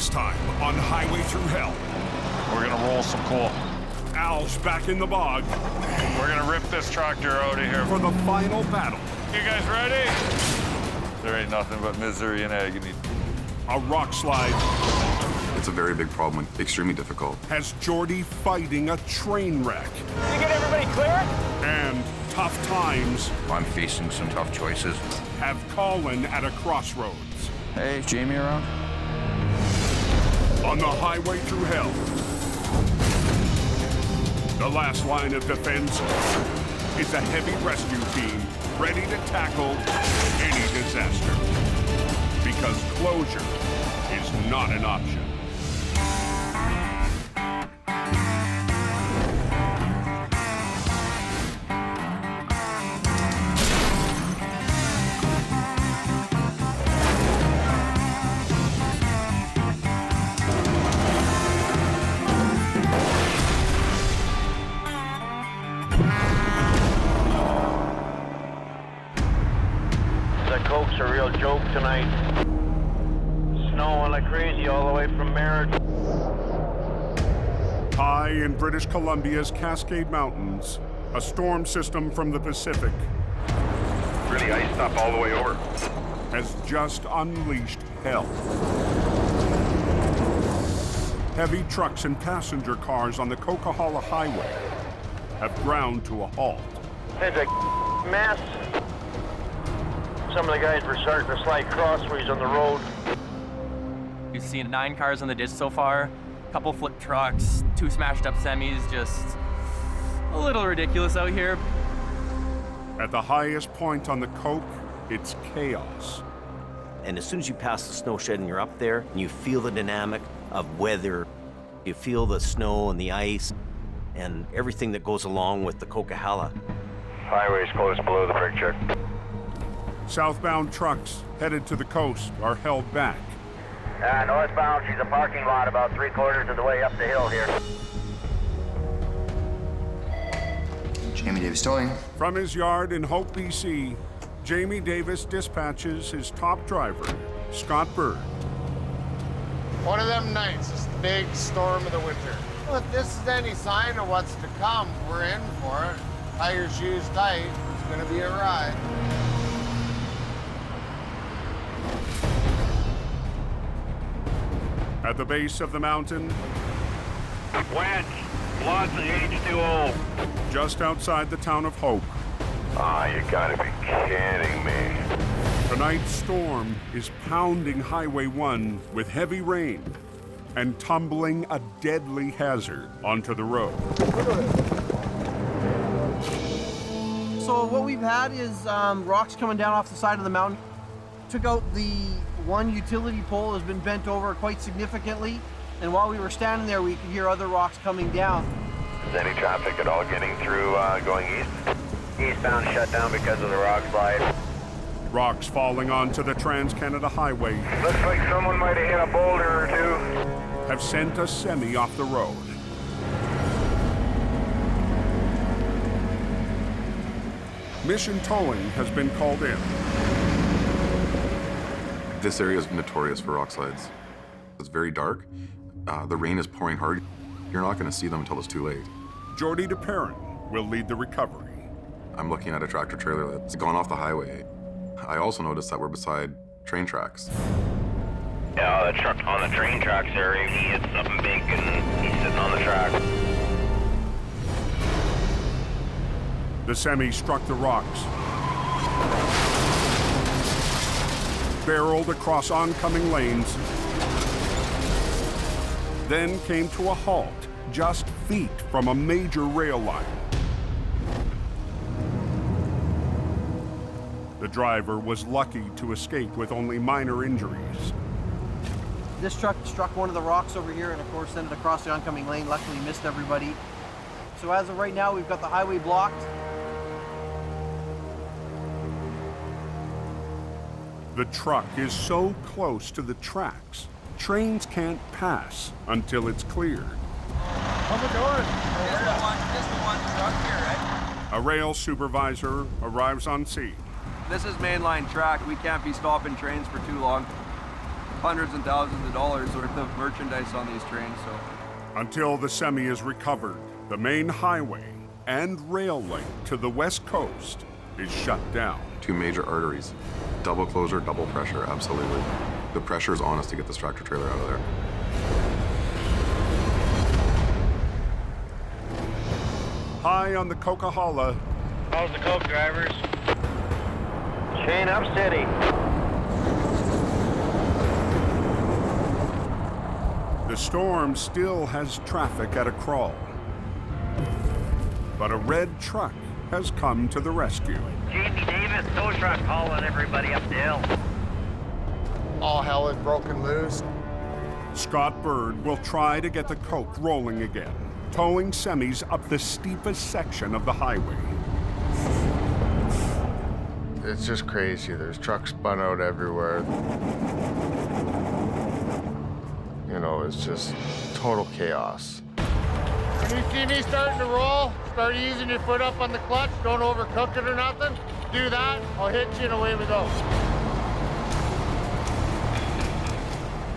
This time on Highway Thru Hell. We're gonna roll some coal. Al's back in the bog. We're gonna rip this tractor out of here. For the final battle. You guys ready? There ain't nothing but misery and agony. A rock slide. It's a very big problem, extremely difficult. Has Jordy fighting a train wreck. Did you get everybody clear? And tough times. I'm facing some tough choices. Have Colin at a crossroads. Hey, is Jamie around? On the Highway Thru Hell. The last line of defense is a heavy rescue team ready to tackle any disaster. Because closure is not an option. The Coke's a real joke tonight. Snowing like crazy all the way from Merritt. High in British Columbia's Cascade Mountains, a storm system from the Pacific Really iced up all the way over. has just unleashed hell. Heavy trucks and passenger cars on the Coquihalla Highway have ground to a halt. It's a mess. Some of the guys were starting to slide crossways on the road. We've seen 9 cars on the ditch so far, a couple flip trucks, 2 smashed up semis, just a little ridiculous out here. At the highest point on the Coke, it's chaos. And as soon as you pass the snow shed and you're up there, and you feel the dynamic of weather, you feel the snow and the ice and everything that goes along with the Coquihalla. Highway's close below the brake check. Southbound trucks headed to the coast are held back. Northbound, she's a parking lot about 3/4 of the way up the hill here. Jamie Davis towing. From his yard in Hope, BC, Jamie Davis dispatches his top driver, Scott Bird. One of them nights, it's the big storm of the winter. Well, if this is any sign of what's to come, we're in for it. Tie your shoes tight, it's gonna be a ride. At the base of the mountain, Wet, lots of H2O. just outside the town of Hope, You gotta be kidding me. tonight's storm is pounding Highway 1 with heavy rain and tumbling a deadly hazard onto the road. So what we've had is rocks coming down off the side of the mountain. Took out the one utility pole, has been bent over quite significantly. And while we were standing there, we could hear other rocks coming down. Is any traffic at all getting through going east? Eastbound shut down because of the rockslide. Rocks falling onto the Trans-Canada Highway Looks like someone might have hit a boulder or two. have sent a semi off the road. Mission towing has been called in. This area is notorious for rock slides. It's very dark. The rain is pouring hard. You're not going to see them until it's too late. Jordy DePerrin will lead the recovery. I'm looking at a tractor trailer that's gone off the highway. I also noticed that we're beside train tracks. Yeah, the truck on the train tracks there, he hit something big and he's sitting on the track. The semi struck the rocks, barreled across oncoming lanes, then came to a halt just feet from a major rail line. The driver was lucky to escape with only minor injuries. This truck struck one of the rocks over here and of course sent it across the oncoming lane. Luckily missed everybody. So as of right now, we've got the highway blocked. The truck is so close to the tracks, trains can't pass until it's cleared. On the door. Just the one truck here, right? A rail supervisor arrives on scene. This is mainline track. We can't be stopping trains for too long. hundreds and thousands of dollars worth of merchandise on these trains, so. Until the semi is recovered, the main highway and rail link to the west coast is shut down. 2 major arteries. Double closure, double pressure, absolutely. The pressure is on us to get this tractor trailer out of there. High on the Coquihalla, How's the coke, drivers? Chain up steady. the storm still has traffic at a crawl. But a red truck has come to the rescue. Jamie Davis, tow truck hauling everybody up the hill. All hell is broken loose. Scott Bird will try to get the coke rolling again, towing semis up the steepest section of the highway. It's just crazy. There's trucks spun out everywhere. You know, it's just total chaos. When you see me starting to roll, start using your foot up on the clutch, don't overcook it or nothing. Do that, I'll hit you and away we go.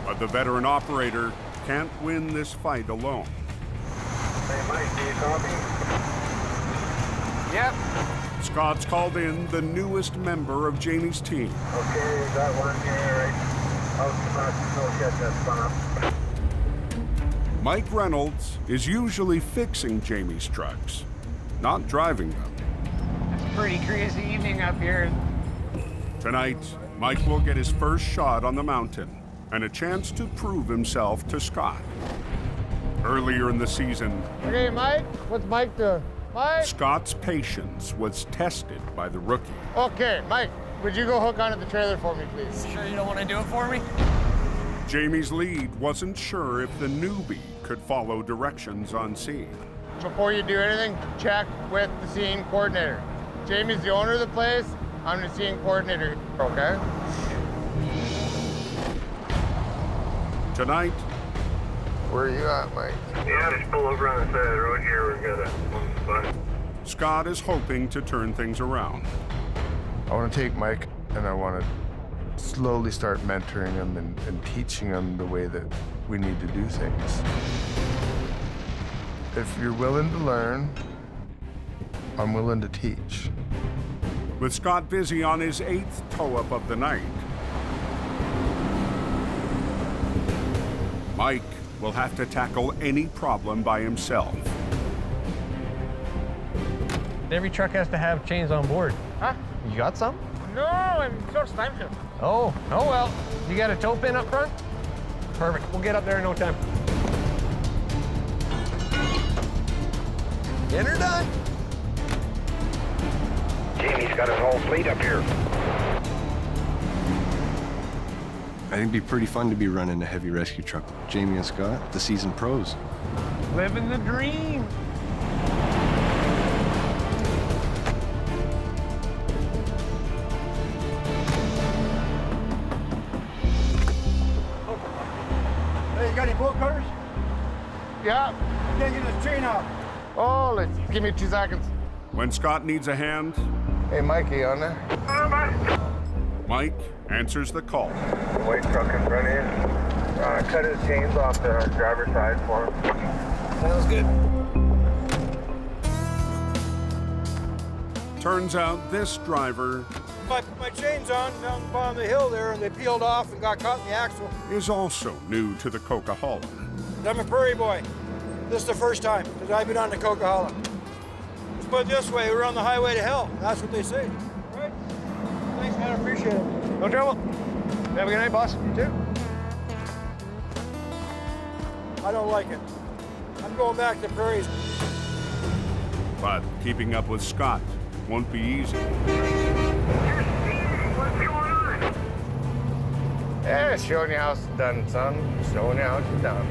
But the veteran operator can't win this fight alone. Hey, Mike, do you copy? Yep. Scott's called in the newest member of Jamie's team. Okay, got one here, right? Out the back, no get that spun up. Mike Reynolds is usually fixing Jamie's trucks, not driving them. It's a pretty crazy evening up here. Tonight, Mike will get his first shot on the mountain and a chance to prove himself to Scott. Earlier in the season, Okay, Mike, what's Mike doing? Mike? Scott's patience was tested by the rookie. Okay, Mike, would you go hook onto the trailer for me, please? Sure you don't want to do it for me? Jamie's lead wasn't sure if the newbie could follow directions on scene. Before you do anything, check with the scene coordinator. Jamie's the owner of the place. I'm the scene coordinator, okay? Tonight, Where are you at, Mike? Yeah, just pull over on the side of the road here. We've got a spot. Scott is hoping to turn things around. I want to take Mike and I want to slowly start mentoring him and teaching him the way that we need to do things. If you're willing to learn, I'm willing to teach. With Scott busy on his 8th tow-up of the night, Mike will have to tackle any problem by himself. Every truck has to have chains on board. Huh? You got some? No, I'm just time to. Oh well. You got a tow pin up front? Perfect. We'll get up there in no time. In or done? Jamie's got his whole fleet up here. I think it'd be pretty fun to be running a heavy rescue truck. Jamie and Scott, the seasoned pros. Living the dream. Hey, you got any bolt cutters? Yeah. Can't get this chain out. Oh, give me 2 seconds. When Scott needs a hand, Hey, Mikey, on there? Mike answers the call. The white truck in front of you. Cut his chains off the driver's side for him. Sounds good. Turns out this driver I put my chains on down the bottom of the hill there, and they peeled off and got caught in the axle. is also new to the Coquihalla. I'm a prairie boy. This is the first time, because I've been on the Coquihalla. Let's put it this way, we're on the highway to hell. That's what they say. Right? Thanks, man, I appreciate it. No trouble. Have a good night, boss. You too. I don't like it. I'm going back to the prairies. But keeping up with Scott won't be easy. What's going on? Yeah, showing you how it's done, son. Showing you how it's done.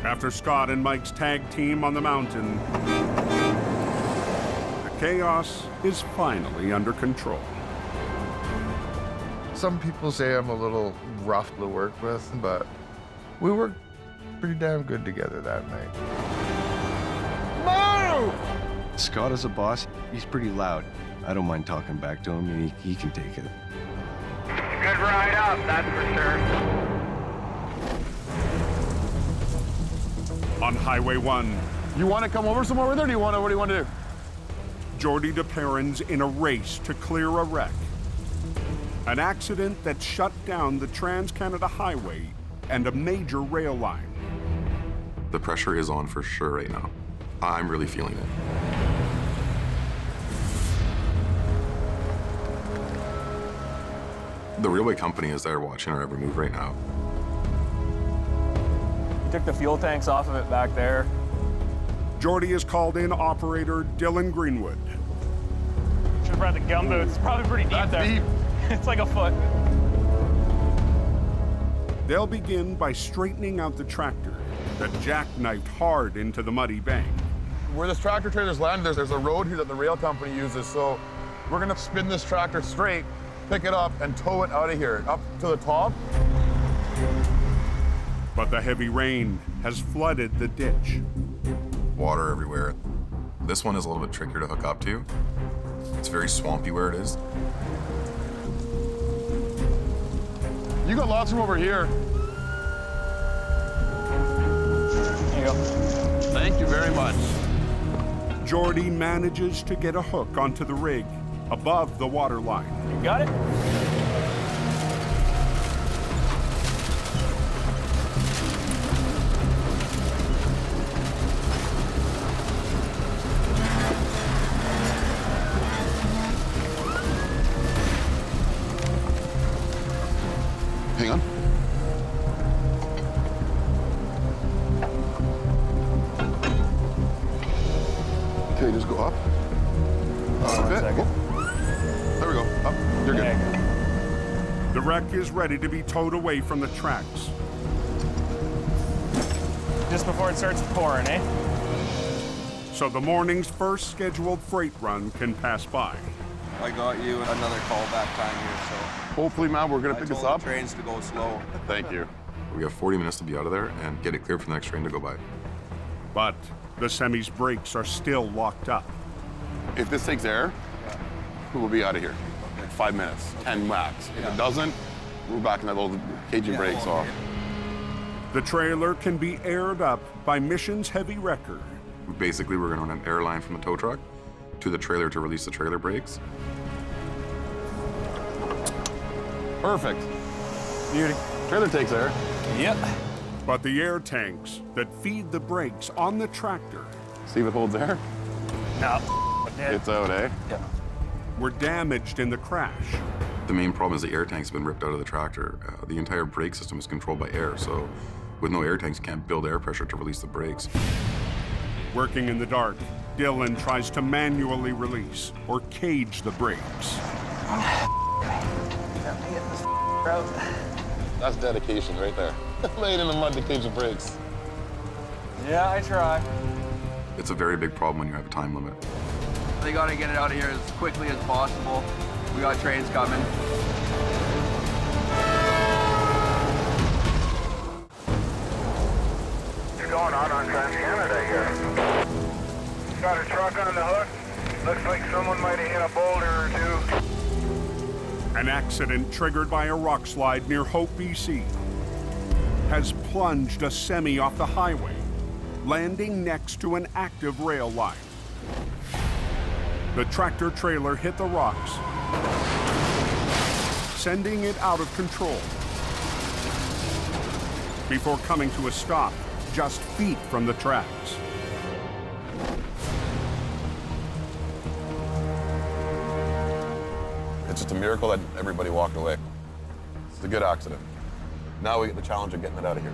After Scott and Mike's tag team on the mountain, the chaos is finally under control. Some people say I'm a little rough to work with, but we worked pretty damn good together that night. Move! Scott as a boss, he's pretty loud. I don't mind talking back to him, and he can take it. Good ride up, that's for sure. On Highway 1, You want to come over somewhere with her, or what do you want to do? Jordy DePerrin's in a race to clear a wreck. An accident that shut down the Trans-Canada Highway and a major rail line. The pressure is on for sure right now. I'm really feeling it. The railway company is there watching our every move right now. Took the fuel tanks off of it back there. Jordy has called in operator Dylan Greenwood. Should have brought the gumboots. It's probably pretty deep there. It's like a foot. They'll begin by straightening out the tractor that jackknifed hard into the muddy bank. Where this tractor trailer's landed, there's a road here that the rail company uses, so we're gonna spin this tractor straight, pick it up, and tow it out of here, up to the top. But the heavy rain has flooded the ditch. Water everywhere. This one is a little bit trickier to hook up to. It's very swampy where it is. You got lots from over here. There you go. Thank you very much. Jordy manages to get a hook onto the rig above the water line. You got it? Hang on. Okay, just go up. One second. There we go. Up. You're good. The wreck is ready to be towed away from the tracks. Just before it starts pouring, eh? So the morning's first scheduled freight run can pass by. I got you another call back time here, so. Hopefully, man, we're gonna I pick told us up. the trains to go slow. Thank you. We have 40 minutes to be out of there and get it cleared for the next train to go by. But the semi's brakes are still locked up. If this takes air, we'll be out of here. Like 5 minutes, 10 max. If it doesn't, we're back in that little cagey brakes off. The trailer can be aired up by Mission's heavy wrecker. Basically, we're going to run an air line from the tow truck to the trailer to release the trailer brakes. Perfect. Beauty. Trailer takes air. Yep. But the air tanks that feed the brakes on the tractor See if it holds air. No. It's out, eh? Yeah. were damaged in the crash. The main problem is the air tank's been ripped out of the tractor. The entire brake system is controlled by air, so with no air tanks, you can't build air pressure to release the brakes. Working in the dark, Dylan tries to manually release or cage the brakes. That's dedication right there. Laid in the mud to cage the brakes. Yeah, I try. It's a very big problem when you have a time limit. They gotta get it out of here as quickly as possible. We got trains coming. What's going on Trans-Canada here? Got a truck on the hook. Looks like someone might have hit a boulder or two. An accident triggered by a rock slide near Hope, BC, has plunged a semi off the highway, landing next to an active rail line. The tractor trailer hit the rocks, sending it out of control before coming to a stop just feet from the tracks. It's just a miracle that everybody walked away. It's a good accident. Now we get the challenge of getting it out of here.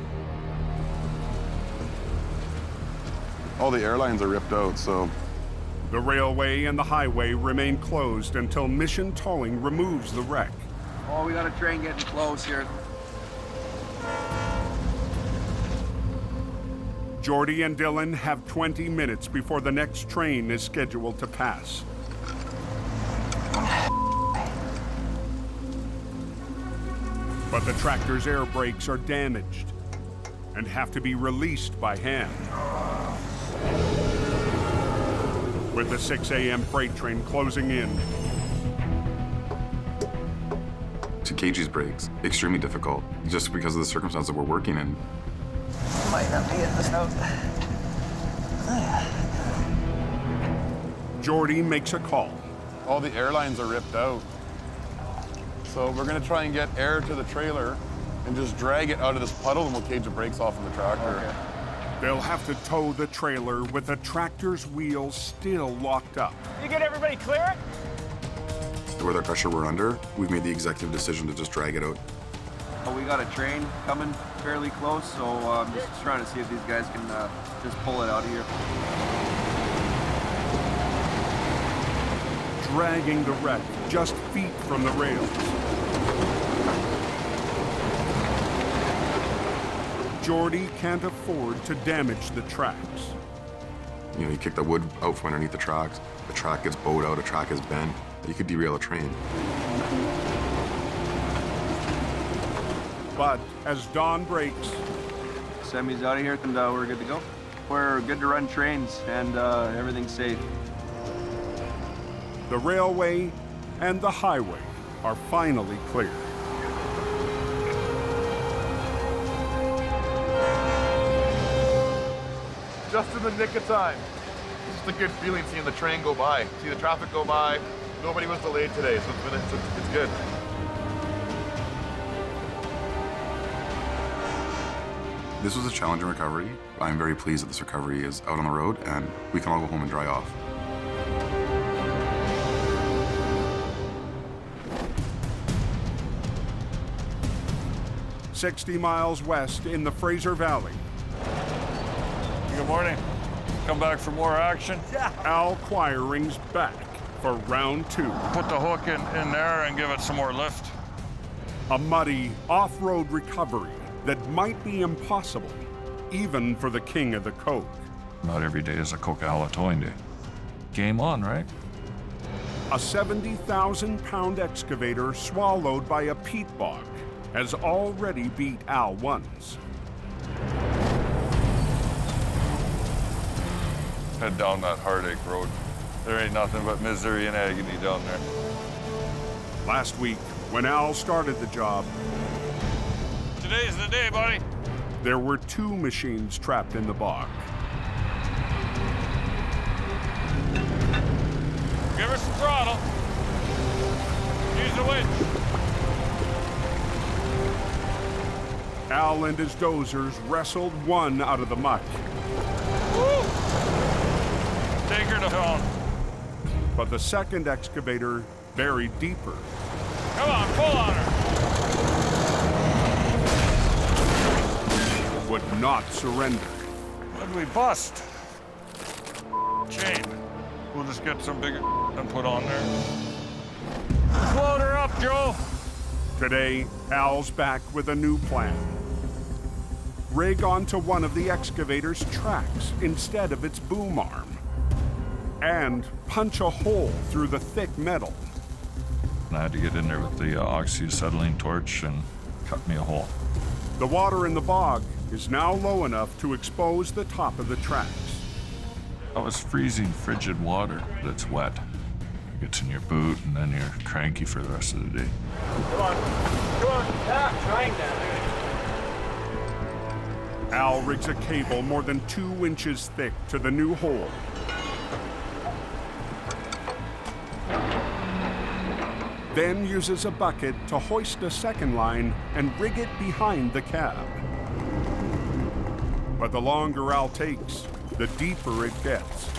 All the airlines are ripped out, so... The railway and the highway remain closed until Mission Towing removes the wreck. Oh, we got a train getting close here. Jordy and Dylan have 20 minutes before the next train is scheduled to pass. But the tractor's air brakes are damaged and have to be released by hand. with the 6 a.m. freight train closing in. To cage these brakes, extremely difficult, just because of the circumstances that we're working in. Might not be in this out. Jordy makes a call. All the airlines are ripped out. So we're gonna try and get air to the trailer and just drag it out of this puddle, and we'll cage the brakes off of the tractor. Okay. They'll have to tow the trailer with the tractor's wheels still locked up. You get everybody clear? With our pressure we're under, we've made the executive decision to just drag it out. We got a train coming fairly close, so I'm just trying to see if these guys can just pull it out of here. Dragging the wreck just feet from the rails. Jordy can't afford to damage the tracks. You know, you kick the wood out from underneath the tracks, the track gets bowed out, a track is bent, you could derail a train. But as dawn breaks, Semi's out of here, and we're good to go. We're good to run trains, and everything's safe. the railway and the highway are finally clear. Just in the nick of time. It's just a good feeling seeing the train go by, see the traffic go by. Nobody was delayed today, so it's good. This was a challenging recovery. I'm very pleased that this recovery is out on the road and we can all go home and dry off. "60 miles west in the Fraser Valley." Good morning. Come back for more action? Al Quiring's back for round 2. Put the hook in there and give it some more lift. A muddy off-road recovery that might be impossible, even for the king of the Coke. Not every day is a Coquihalla towing day. Game on, right? A 70,000-pound excavator swallowed by a peat bog has already beat Al once. Head down that heartache road. There ain't nothing but misery and agony down there. Last week, when Al started the job, Today's the day, buddy. there were 2 machines trapped in the bog. Give her some throttle. Use the winch. Al and his dozers wrestled one out of the muck. Woo! Take her to home. But the second excavator buried deeper. Come on, pull on her. Would not surrender. What'd we bust? Chain. We'll just get some bigger and put on there. Load her up, Joe. Today, Al's back with a new plan. Rig onto one of the excavator's tracks instead of its boom arm. And punch a hole through the thick metal. I had to get in there with the oxy-acetylene torch and cut me a hole. The water in the bog is now low enough to expose the top of the tracks. That was freezing, frigid water that's wet. Gets in your boot, and then you're cranky for the rest of the day. Come on. Trying down there. Al rigs a cable more than 2 inches thick to the new hole. Then uses a bucket to hoist a second line and rig it behind the cab. But the longer Al takes, the deeper it gets.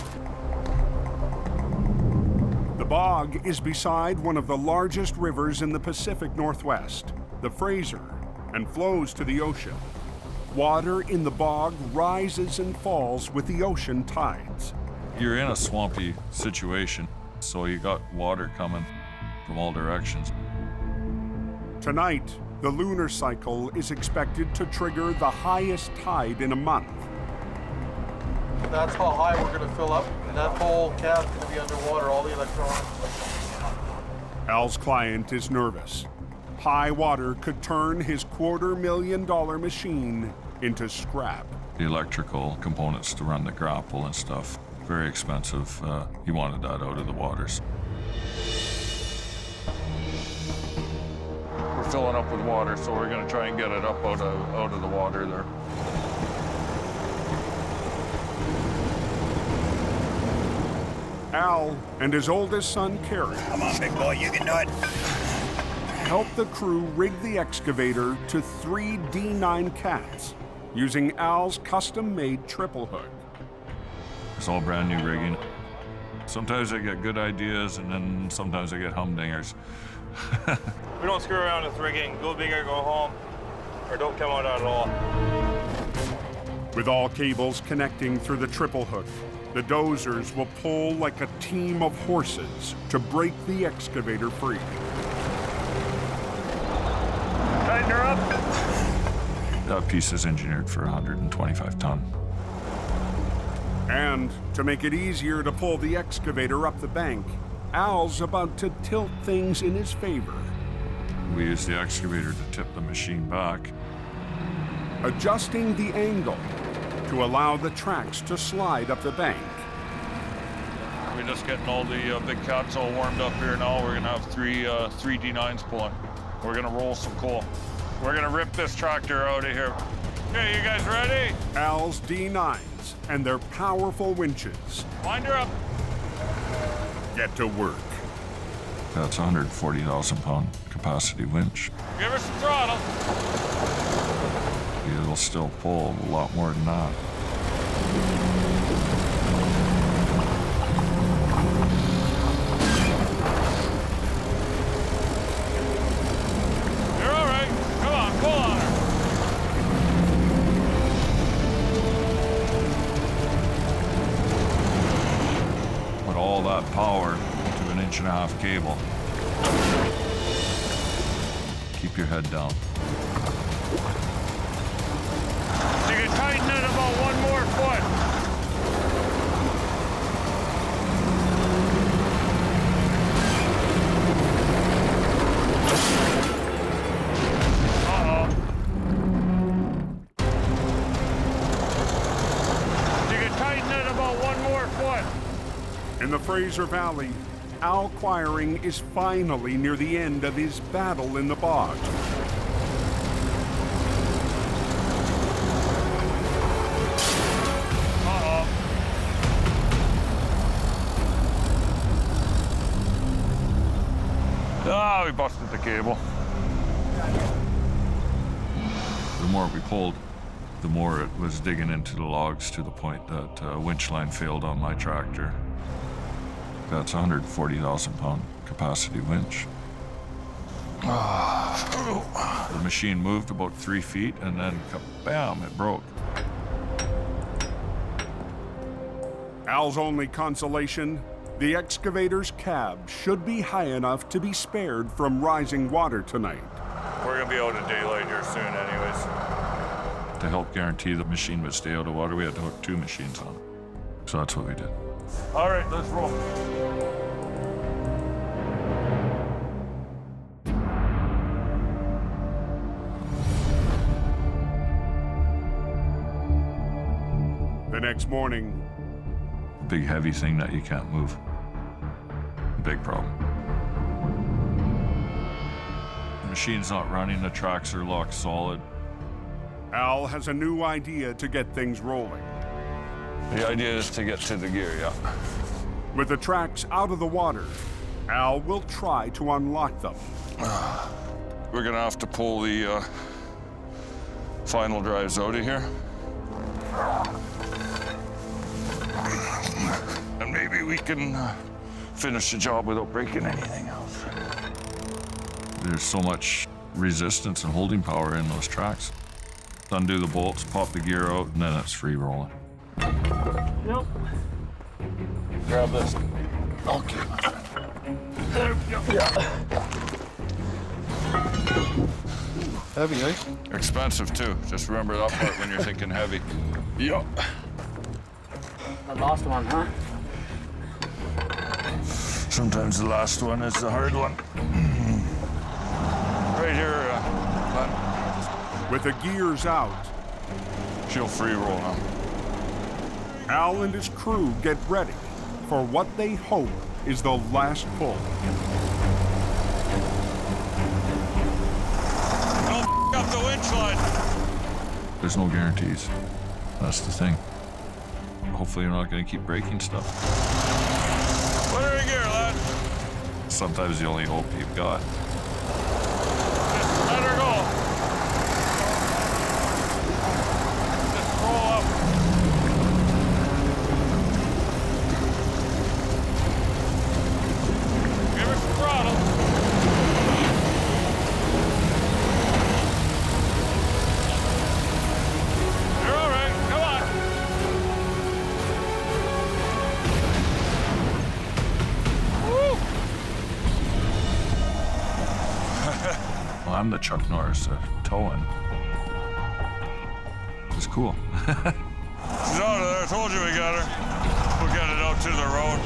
The bog is beside one of the largest rivers in the Pacific Northwest, the Fraser, and flows to the ocean. Water in the bog rises and falls with the ocean tides. You're in a swampy situation, so you got water coming from all directions. Tonight, the lunar cycle is expected to trigger the highest tide in a month. That's how high we're going to fill up, and that whole cab's going to be underwater, all the electronics. Al's client is nervous. High water could turn his $250,000 machine into scrap. The electrical components to run the grapple and stuff, very expensive. He wanted that out of the waters. We're filling up with water, so we're gonna try and get it up out of the water there. Al and his oldest son, Kerry. Come on, big boy, you can do it. Help the crew rig the excavator to 3 D9 cats using Al's custom-made triple hook. It's all brand new rigging. Sometimes I get good ideas, and then sometimes I get humdingers. We don't screw around with rigging. Go big or go home, or don't come out at all. With all cables connecting through the triple hook, the dozers will pull like a team of horses to break the excavator free. Tighten her up. That piece is engineered for 125 ton. And to make it easier to pull the excavator up the bank, Al's about to tilt things in his favor. We use the excavator to tip the machine back. Adjusting the angle to allow the tracks to slide up the bank. We're just getting all the big cats all warmed up here now. We're gonna have three D9s pulling. We're gonna roll some coal. We're gonna rip this tractor out of here. Okay, you guys ready? Al's D9s and their powerful winches. Wind her up. Get to work. That's a 140,000 pound capacity winch. Give her some throttle. It'll still pull a lot more than that. You're all right. Come on, pull on her. Put all that power into an 1.5-inch cable. Keep your head down. You can tighten it about 1 more foot. Uh-oh. You can tighten it about 1 more foot. In the Fraser Valley, Al Quiring is finally near the end of his battle in the bog. Ah, we busted the cable. The more we pulled, the more it was digging into the logs to the point that winch line failed on my tractor. That's a 140,000 pound capacity winch. The machine moved about 3 feet and then bam, it broke. Al's only consolation, the excavator's cab should be high enough to be spared from rising water tonight. We're gonna be out of daylight here soon anyways. To help guarantee the machine would stay out of water, we had to hook 2 machines on it. So that's what we did. All right, let's roll. The next morning, Big heavy thing that you can't move. Big problem. The machine's not running, the tracks are locked solid. Al has a new idea to get things rolling. The idea is to get to the gear, yeah. With the tracks out of the water, Al will try to unlock them. We're gonna have to pull the final drives out of here. And maybe we can finish the job without breaking anything else. There's so much resistance and holding power in those tracks. Undo the bolts, pop the gear out, and then it's free rolling. Nope. Grab this. Okay. There we go. Yeah. Heavy, eh? Expensive too. Just remember that part when you're thinking heavy. Yup. The last one, huh? Sometimes the last one is the hard one. Right here, With the gears out, she'll free roll now. Al and his crew get ready for what they hope is the last pull. Don't up the winch line. There's no guarantees. That's the thing. Hopefully you're not going to keep breaking stuff. Put her in gear, lad. Sometimes the only hope you've got. Just let her go. Just roll up. Give her some throttle. You're all right. Come on. Woo! Well, I'm the Chuck Norris towing. It's cool. She's out of there. I told you we got her. We'll get it out to the road.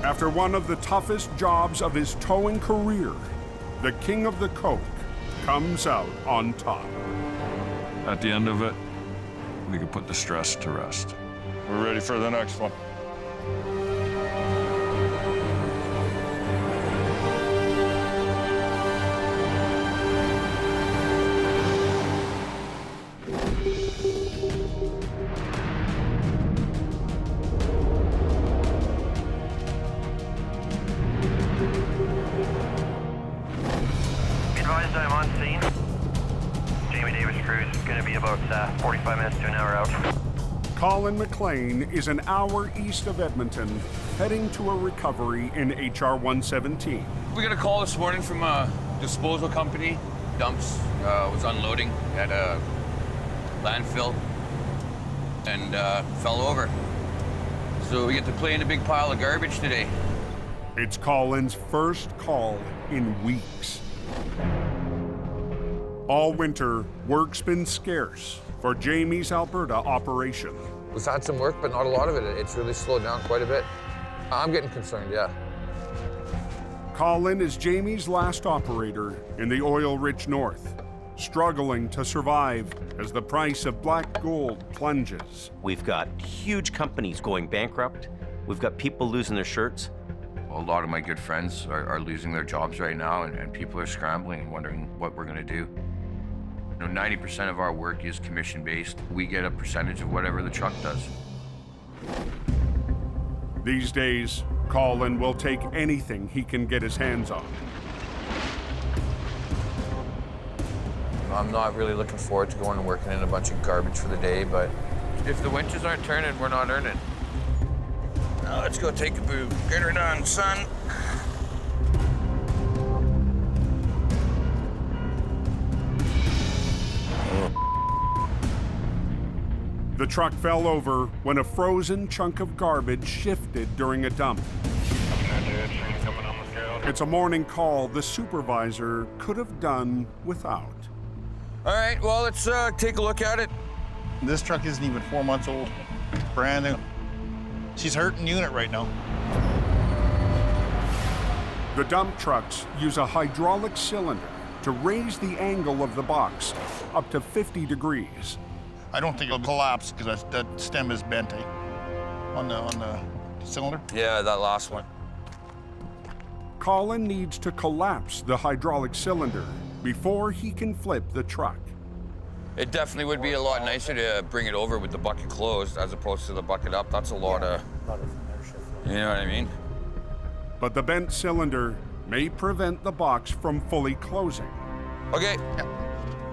After one of the toughest jobs of his towing career, the king of the coke comes out on top. At the end of it, we can put the stress to rest. We're ready for the next one. Advised I'm on scene. Jamie Davis cruise is going to be about 45 minutes to an hour out. Colin McLean is an hour east of Edmonton, heading to a recovery in HR 117. We got a call this morning from a disposal company. Dumps was unloading at a landfill and fell over. So we get to play in a big pile of garbage today. It's Colin's first call in weeks. All winter, work's been scarce for Jamie's Alberta operation. We've had some work, but not a lot of it. It's really slowed down quite a bit. I'm getting concerned, yeah. Colin is Jamie's last operator in the oil-rich north, struggling to survive as the price of black gold plunges. We've got huge companies going bankrupt. We've got people losing their shirts. A lot of my good friends are losing their jobs right now, and people are scrambling and wondering what we're going to do. You know, 90% of our work is commission-based. We get a percentage of whatever the truck does. These days, Colin will take anything he can get his hands on. I'm not really looking forward to going and working in a bunch of garbage for the day, but If the winches aren't turning, we're not earning. Now let's go take a boo. Get her done, son. The truck fell over when a frozen chunk of garbage shifted during a dump. It's a morning call the supervisor could have done without. All right, well, let's take a look at it. This truck isn't even 4 months old. Brand new. She's hurting unit right now. The dump trucks use a hydraulic cylinder to raise the angle of the box up to 50 degrees. I don't think it'll collapse because that stem is bent, eh? On the cylinder. yeah, that last one. Colin needs to collapse the hydraulic cylinder before he can flip the truck. It definitely would be a lot nicer to bring it over with the bucket closed as opposed to the bucket up. That's a lot of you know what I mean? But the bent cylinder may prevent the box from fully closing. Okay.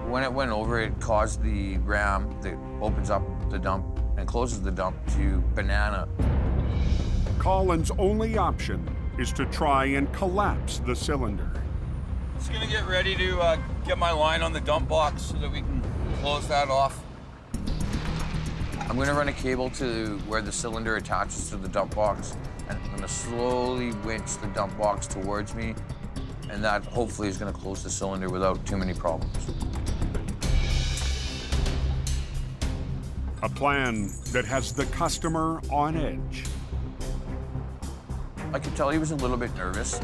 When it went over, it caused the ram that opens up the dump and closes the dump to banana. Colin's only option is to try and collapse the cylinder. Just gonna get ready to get my line on the dump box so that we can close that off. I'm gonna run a cable to where the cylinder attaches to the dump box, and I'm gonna slowly winch the dump box towards me, and that hopefully is gonna close the cylinder without too many problems. A plan that has the customer on edge. I could tell he was a little bit nervous.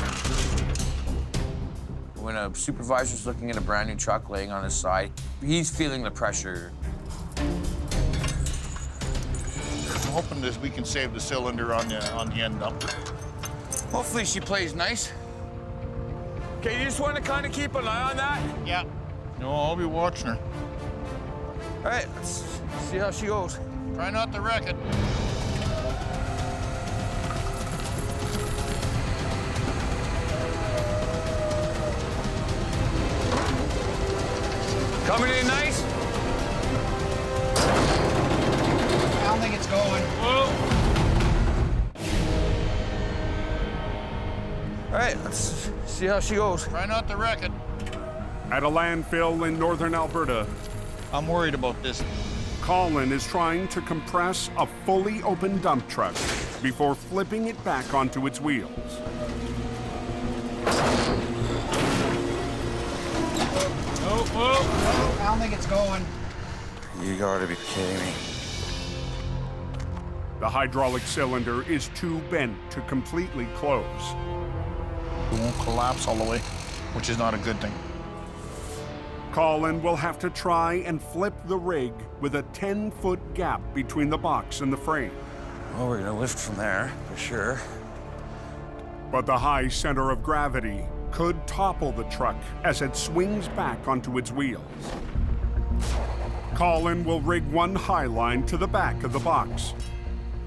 When a supervisor's looking at a brand new truck laying on his side, he's feeling the pressure. I'm hoping that we can save the cylinder on the end dump. Hopefully she plays nice. Okay, you just want to kind of keep an eye on that? Yeah. No, I'll be watching her. All right, let's see how she goes. Try not to wreck it. Coming in nice? I don't think it's going. Whoa. All right, let's see how she goes. Try not to wreck it. At a landfill in northern Alberta, I'm worried about this. Colin is trying to compress a fully open dump truck before flipping it back onto its wheels. I don't think it's going. You gotta be kidding me. The hydraulic cylinder is too bent to completely close. It won't collapse all the way, which is not a good thing. Colin will have to try and flip the rig with a 10-foot gap between the box and the frame. Well, we're gonna lift from there, for sure. But the high center of gravity could topple the truck as it swings back onto its wheels. Colin will rig one high line to the back of the box,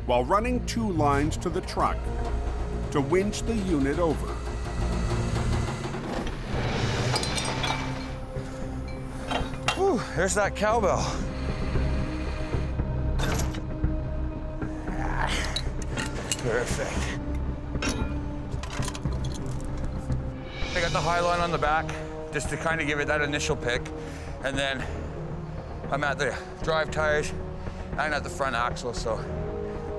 while running 2 lines to the truck to winch the unit over. Whew, there's that cowbell. Perfect. I got the high line on the back, just to kind of give it that initial pick. And then I'm at the drive tires and at the front axle, so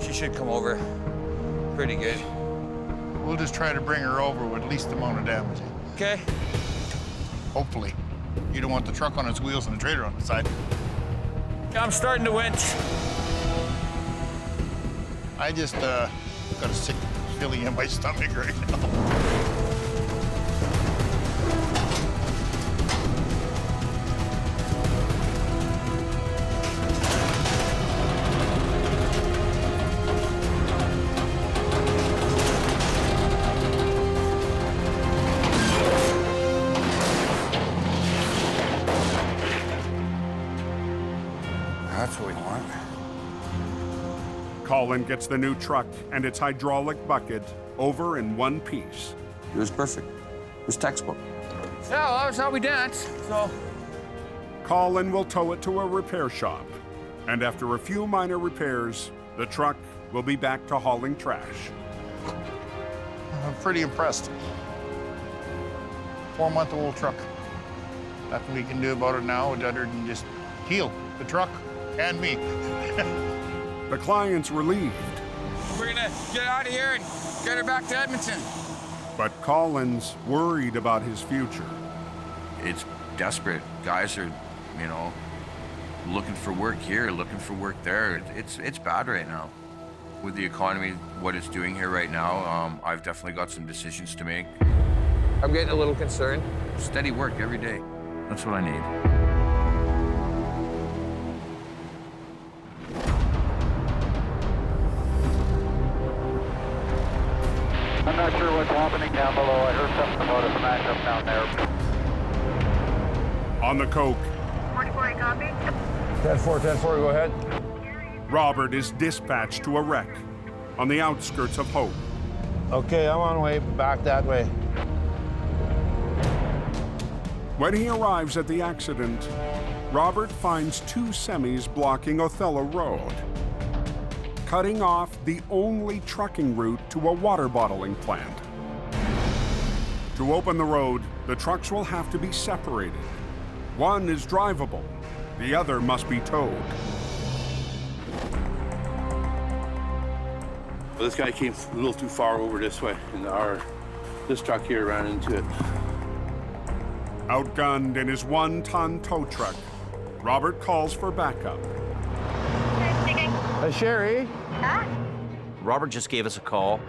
she should come over pretty good. We'll just try to bring her over with least amount of damage. Okay. Hopefully. You don't want the truck on its wheels and the trailer on the side. I'm starting to winch. I just got a sick feeling in my stomach right now. That's what we want. Colin gets the new truck and its hydraulic bucket over in one piece. It was perfect. It was textbook. Yeah, well, that was how we danced, so. Colin will tow it to a repair shop, and after a few minor repairs, the truck will be back to hauling trash. I'm pretty impressed. 4-month-old truck. Nothing we can do about it now other than just heal the truck and me. The client's relieved. We're gonna get out of here and get her back to Edmonton. But Colin's worried about his future. It's desperate. Guys are, you know, looking for work here, looking for work there. It's bad right now. With the economy, what it's doing here right now, I've definitely got some decisions to make. I'm getting a little concerned. Steady work every day. That's what I need. I'm not sure what's happening down below. I heard something about a smash up down there. On the Coke, 44, copy. 10-4, go ahead. Robert is dispatched to a wreck on the outskirts of Hope. Okay, I'm on way back that way. When he arrives at the accident, Robert finds 2 semis blocking Othello Road, cutting off the only trucking route to a water bottling plant. To open the road, the trucks will have to be separated. One is drivable, the other must be towed. Well, this guy came a little too far over this way, and this truck here ran into it. Outgunned in his 1-ton tow truck, Robert calls for backup. Sherry? Huh? Robert just gave us a call.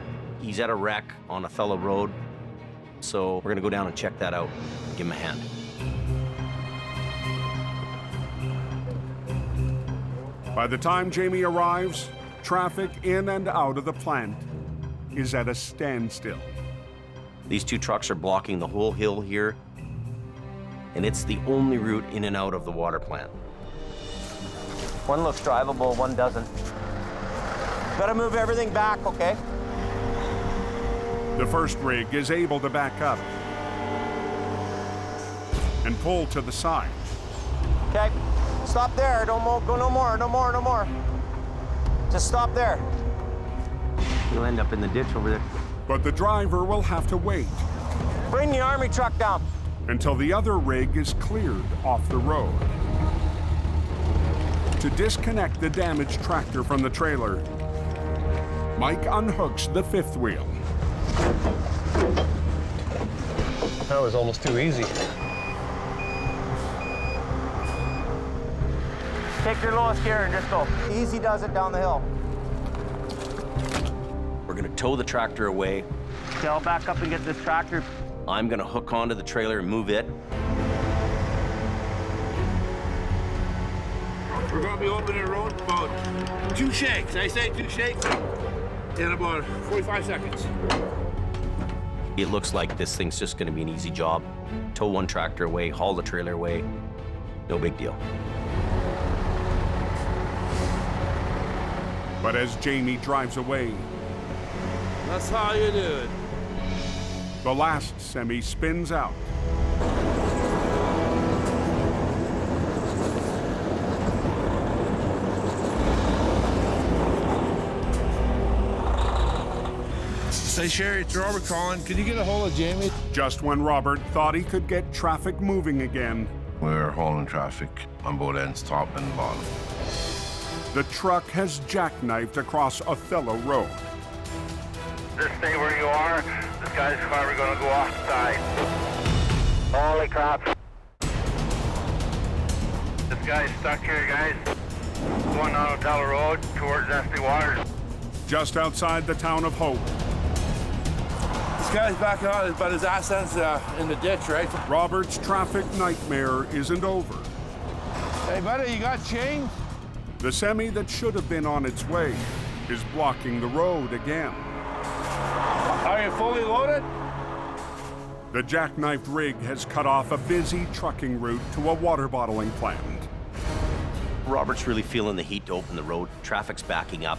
He's at a wreck on Othello Road. So we're gonna go down and check that out. Give him a hand. By the time Jamie arrives, Traffic in and out of the plant is at a standstill. These two trucks are blocking the whole hill here, and it's the only route in and out of the water plant. One looks drivable, one doesn't. Gotta move everything back, okay? The first rig is able to back up and pull to the side. Okay, stop there. Don't go no more, no more, no more. Just stop there. You'll end up in the ditch over there. But the driver will have to wait Bring the army truck down. until the other rig is cleared off the road. To disconnect the damaged tractor from the trailer, Mike unhooks the fifth wheel. That was almost too easy. Take your lowest gear and just go. Easy does it down the hill. We're gonna tow the tractor away. Okay, I'll back up and get this tractor. I'm gonna hook onto the trailer and move it. We're gonna be opening the road about 2 shakes. I say 2 shakes in about 45 seconds. It looks like this thing's just gonna be an easy job. Tow one tractor away, haul the trailer away. No big deal. But as Jamie drives away, That's how you do it. the last semi spins out. Say, Sherry, it's Robert calling. Can you get a hold of Jamie? Just when Robert thought he could get traffic moving again, We're hauling traffic on both ends, top and bottom. the truck has jackknifed across Othello Road. Just stay where you are. This guy's probably gonna go off the side. Holy crap. This guy's stuck here, guys. Going on Othello Road towards Esty Waters. Just outside the town of Hope, This guy's backing out, but his ass ends in the ditch, right? Robert's traffic nightmare isn't over. Hey, buddy, you got change? The semi that should have been on its way is blocking the road again. Are you fully loaded? The jackknifed rig has cut off a busy trucking route to a water bottling plant. Robert's really feeling the heat to open the road. Traffic's backing up.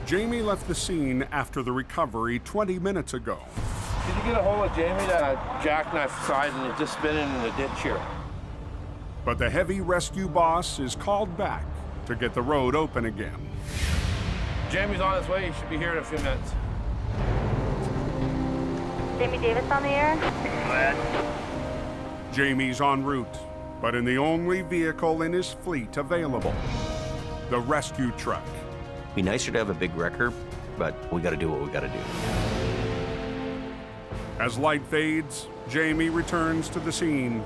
Jamie left the scene after the recovery 20 minutes ago. Did you get a hold of Jamie? That jackknife side and it's just spinning in the ditch here. But the heavy rescue boss is called back to get the road open again. Jamie's on his way. He should be here in a few minutes. Jamie Davis on the air. Jamie's en route, but in the only vehicle in his fleet available, the rescue truck. Be nicer to have a big wrecker, but we gotta do what we gotta do. As light fades, Jamie returns to the scene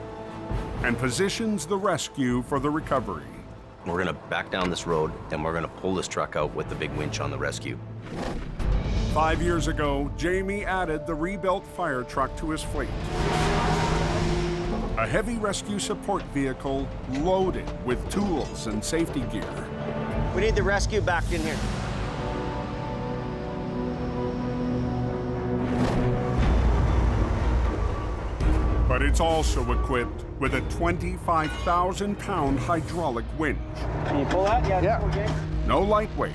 and positions the rescue for the recovery. We're gonna back down this road and we're gonna pull this truck out with the big winch on the rescue. 5 years ago, Jamie added the rebuilt fire truck to his fleet. A heavy rescue support vehicle loaded with tools and safety gear. We need the rescue back in here. But it's also equipped with a 25,000-pound hydraulic winch. Can you pull that? Yeah. No lightweight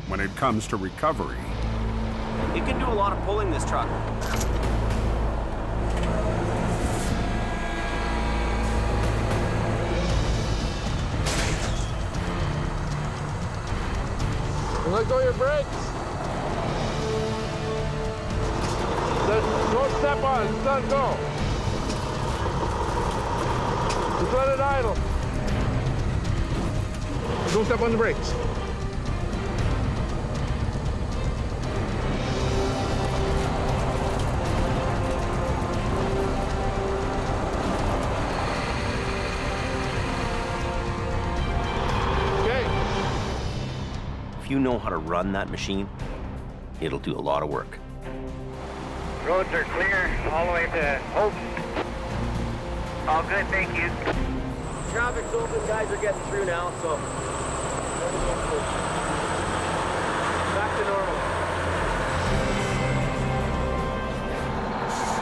when it comes to recovery. It can do a lot of pulling, this truck. Let go of your brakes. Don't step on it. Just let it go. Just let it idle. Don't step on the brakes. If you know how to run that machine, it'll do a lot of work. Roads are clear all the way to Hope. All good, thank you. Traffic's open, guys are getting through now, so. to normal.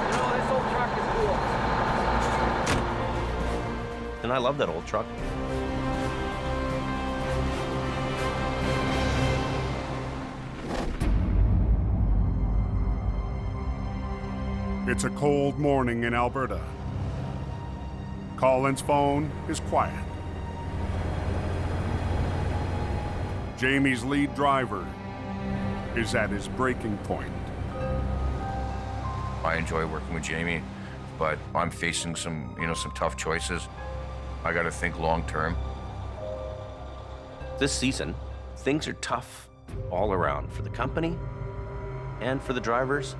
You know, this old truck is cool. And I love that old truck. It's a cold morning in Alberta. Colin's phone is quiet. Jamie's lead driver is at his breaking point. I enjoy working with Jamie, but I'm facing some tough choices. I got to think long term. This season, things are tough all around for the company and for the drivers,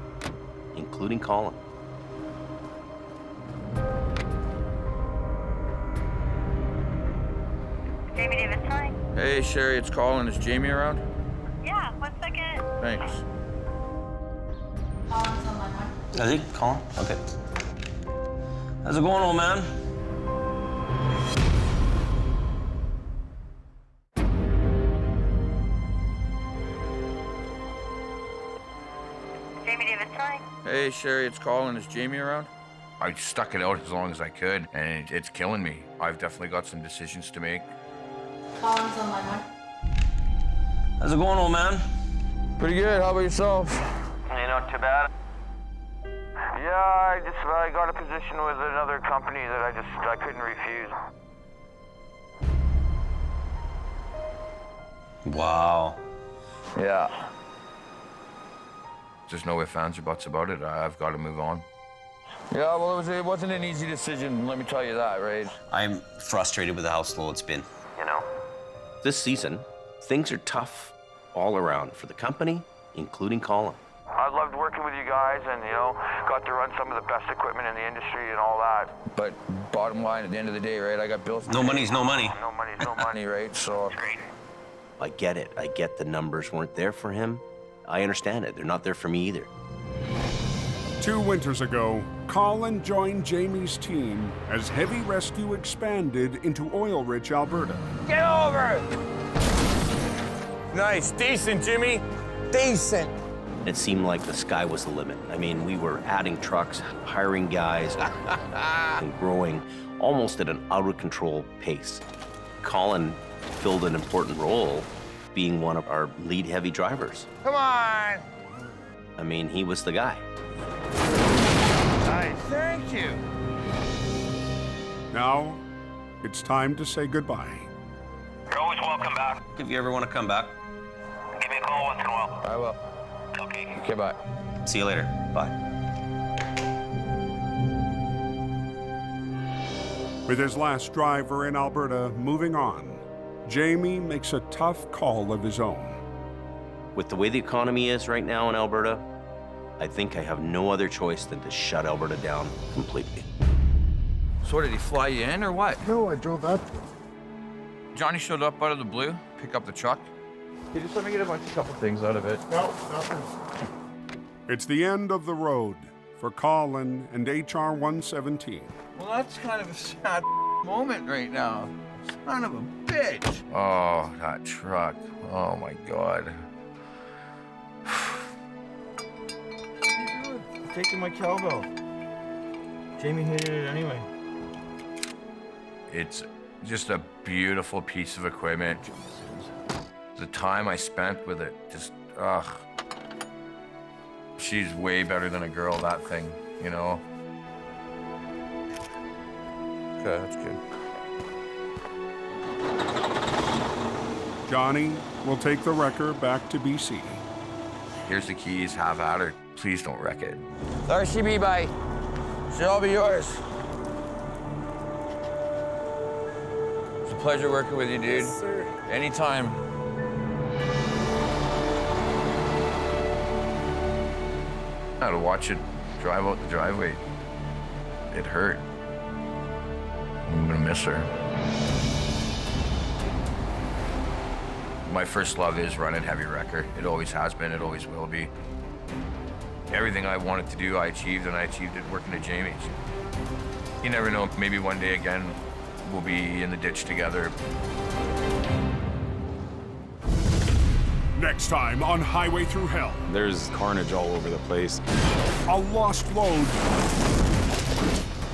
including Colin. Jamie Davis, hi. Hey, Sherry, it's Colin. Is Jamie around? Yeah, 1 second. Thanks. Colin's on my line. Is he? Colin? Okay. How's it going, old man? Jamie Davis, hi. Hey, Sherry, it's Colin. Is Jamie around? I stuck it out as long as I could, and it's killing me. I've definitely got some decisions to make. Colin's on my line. How's it going, old man? Pretty good. How about yourself? Hey, not too bad. Yeah, I got a position with another company that I couldn't refuse. Wow. Yeah. There's no ifs, ands, or buts about it. I've got to move on. Yeah, well, it wasn't an easy decision, let me tell you that, right? I'm frustrated with how slow it's been. You know? This season, things are tough all around for the company, including Colin. I loved working with you guys and, got to run some of the best equipment in the industry and all that. But bottom line, at the end of the day, right, I got bills. No money's no money. No money's no money, Right, so. Great. I get it. I get the numbers weren't there for him. I understand it. They're not there for me either. 2 winters ago, Colin joined Jamie's team as heavy rescue expanded into oil-rich Alberta. Get over! Nice, decent, Jimmy. Decent. It seemed like the sky was the limit. I mean, we were adding trucks, hiring guys, and growing almost at an out-of-control pace. Colin filled an important role, being one of our lead heavy drivers. Come on. I mean, he was the guy. Nice. Thank you. Now, it's time to say goodbye. You're always welcome back. If you ever want to come back, Give me a call once in a while. I will. Okay. Okay, bye. see you later. Bye. With his last driver in Alberta moving on, Jamie makes a tough call of his own. With the way the economy is right now in Alberta, I think I have no other choice than to shut Alberta down completely. So did he fly you in or what? No, I drove up. Johnny showed up out of the blue, pick up the truck. He just let me get a couple things out of it. No, nothing. It's the end of the road for Colin and HR 117. Well, that's kind of a sad moment right now. Son of a bitch. Oh, that truck. Oh my God. I'm taking my cowbell. Jamie hated it anyway. It's just a beautiful piece of equipment. The time I spent with it, just, ugh. She's way better than a girl, that thing, you know? Okay, that's good. Johnny will take the wrecker back to BC. Here's the keys, have at her. Please don't wreck it. RCB, bye. Should all be yours. It's a pleasure working with you, dude. Yes, sir. Anytime. I had to watch it drive out the driveway. It hurt. I'm gonna miss her. My first love is running heavy wrecker. It always has been, it always will be. Everything I wanted to do, I achieved, and I achieved it working at Jamie's. You never know, maybe one day again, we'll be in the ditch together. Next time on Highway Thru Hell. There's carnage all over the place. A lost load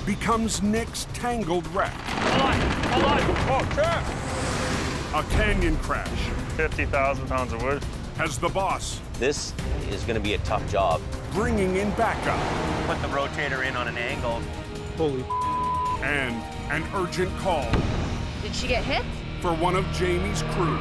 becomes Nick's tangled wreck. Hold on. Oh, crap. A canyon crash 50,000 pounds of wood. has the boss This is going to be a tough job. bringing in backup. Put the rotator in on an angle. Holy. And an urgent call Did she get hit? for one of Jamie's crew.